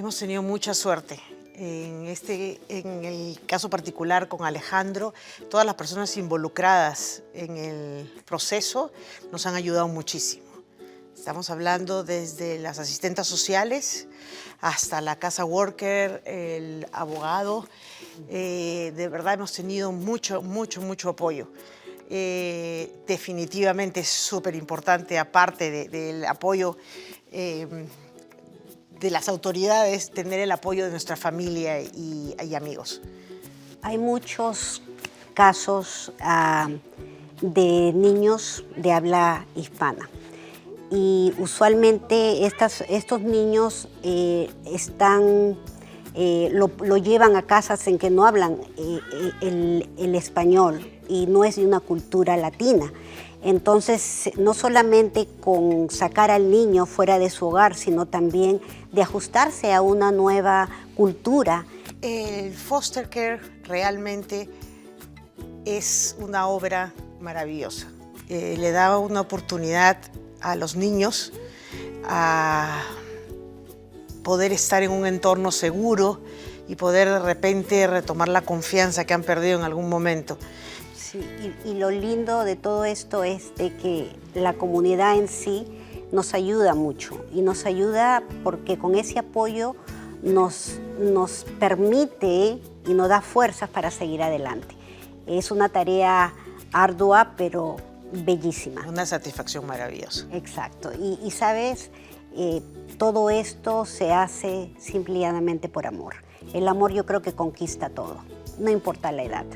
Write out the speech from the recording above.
Hemos tenido mucha suerte. En el caso particular con Alejandro, todas las personas involucradas en el proceso nos han ayudado muchísimo. Estamos hablando desde las asistentes sociales hasta la casa worker, el abogado. De verdad hemos tenido mucho apoyo. Definitivamente es súper importante, aparte del apoyo de las autoridades, tener el apoyo de nuestra familia y amigos. Hay muchos casos de niños de habla hispana y usualmente estos niños lo llevan a casas en que no hablan el español y no es de una cultura latina. Entonces, no solamente con sacar al niño fuera de su hogar, sino también de ajustarse a una nueva cultura. El foster care realmente es una obra maravillosa. Le da una oportunidad a los niños a poder estar en un entorno seguro y poder de repente retomar la confianza que han perdido en algún momento. Sí, y lo lindo de todo esto es de que la comunidad en sí nos ayuda mucho y nos ayuda porque con ese apoyo nos permite y nos da fuerzas para seguir adelante. Es una tarea ardua, pero bellísima. Una satisfacción maravillosa. Exacto. Y sabes, todo esto se hace simple y llanamente por amor. El amor yo creo que conquista todo, no importa la edad.